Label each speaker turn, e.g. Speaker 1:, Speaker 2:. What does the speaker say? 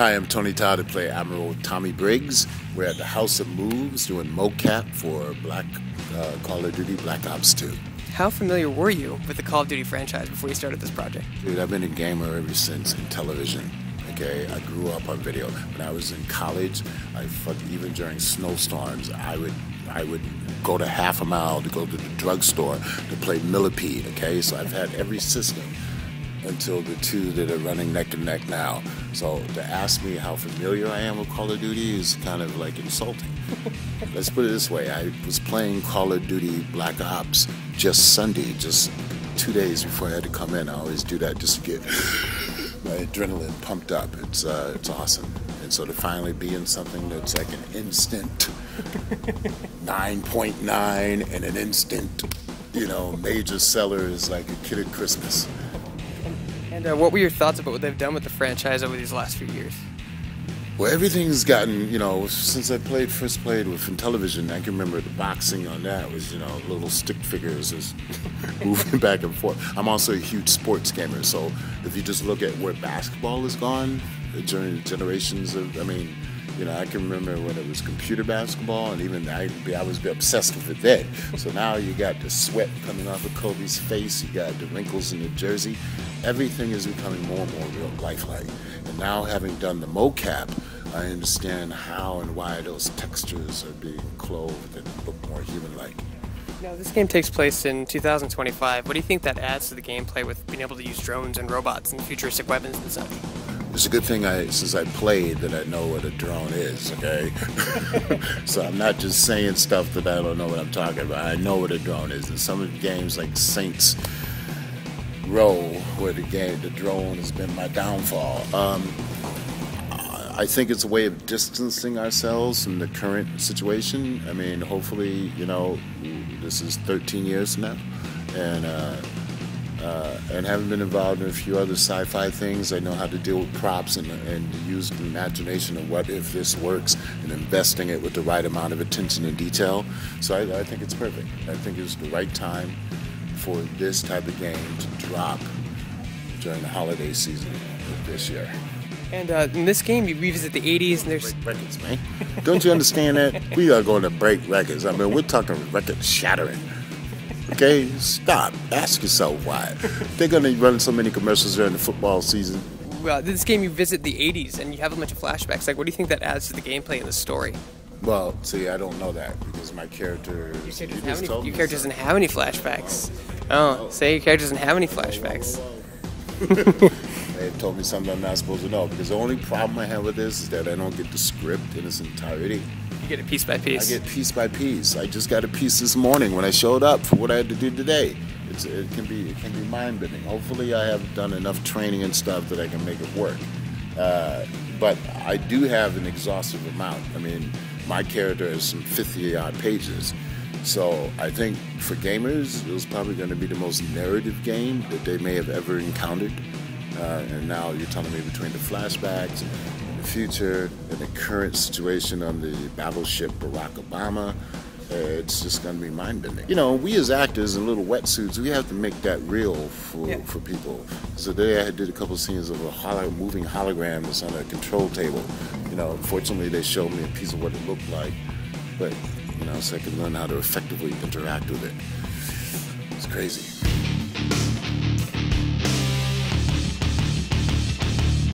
Speaker 1: Hi, I'm Tony Todd. I play Admiral Tommy Briggs. We're at the House of Moves doing mocap for Call of Duty Black Ops 2.
Speaker 2: How familiar were you with the Call of Duty franchise before you started this project?
Speaker 1: Dude, I've been a gamer ever since in television. Okay, I grew up on video. When I was in college, even during snowstorms, I would go to half a mile to go to the drugstore to play Millipede. Okay, so I've had every system until the two that are running neck and neck now. So to ask me how familiar I am with Call of Duty is kind of like insulting. Let's put it this way, I was playing Call of Duty Black Ops just Sunday, just 2 days before I had to come in. I always do that just to get my adrenaline pumped up. It's awesome. And so to finally be in something that's like an instant 9.9 and an instant, major seller is like a kid at Christmas.
Speaker 2: And what were your thoughts about what they've done with the franchise over these last few years?
Speaker 1: Well, everything's gotten, since I first played with television, I can remember the boxing on that was, little stick figures just moving back and forth. I'm also a huge sports gamer, so if you just look at where basketball has gone during the generations of, I can remember when it was computer basketball, and even I was obsessed with it then. So now you got the sweat coming off of Kobe's face, you got the wrinkles in the jersey. Everything is becoming more and more real lifelike. And now, having done the mocap, I understand how and why those textures are being clothed and look more human-like.
Speaker 2: Now, this game takes place in 2025. What do you think that adds to the gameplay with being able to use drones and robots and futuristic weapons and such?
Speaker 1: It's a good thing since I played that I know what a drone is, okay? So I'm not just saying stuff that I don't know what I'm talking about. I know what a drone is. And some of the games like Saints Row, where the drone has been my downfall. I think it's a way of distancing ourselves from the current situation. Hopefully, this is 13 years now, and having been involved in a few other sci-fi things, I know how to deal with props and use the imagination of what if this works and investing it with the right amount of attention and detail. So I think it's perfect. I think it's the right time for this type of game to drop during the holiday season of this year.
Speaker 2: And in this game, you revisit the 80s, and there's...
Speaker 1: Break records, man. Don't you understand that? We are going to break records. We're talking record shattering. Okay? Stop. Ask yourself why. They're going to run so many commercials during the football season.
Speaker 2: Well, in this game, you visit the 80s, and you have a bunch of flashbacks. What do you think that adds to the gameplay and the story?
Speaker 1: Well, see, I don't know that, because my character...
Speaker 2: Your character doesn't have any flashbacks. Oh, say your character doesn't have any flashbacks.
Speaker 1: They told me something I'm not supposed to know, because the only problem I have with this is that I don't get the script in its entirety.
Speaker 2: You get it piece by piece.
Speaker 1: I get piece by piece. I just got a piece this morning when I showed up for what I had to do today. It can be mind-bending. Hopefully I have done enough training and stuff that I can make it work. But I do have an exhaustive amount. My character has some 50-odd pages. So I think for gamers, it was probably going to be the most narrative game that they may have ever encountered. And now you're telling me between the flashbacks and the future and the current situation on the battleship Barack Obama, it's just going to be mind-bending. We as actors in little wetsuits, we have to make that real for people. So today I did a couple scenes of a moving hologram that's on a control table. Unfortunately they showed me a piece of what it looked like, but so I can learn how to effectively interact with it. It's crazy.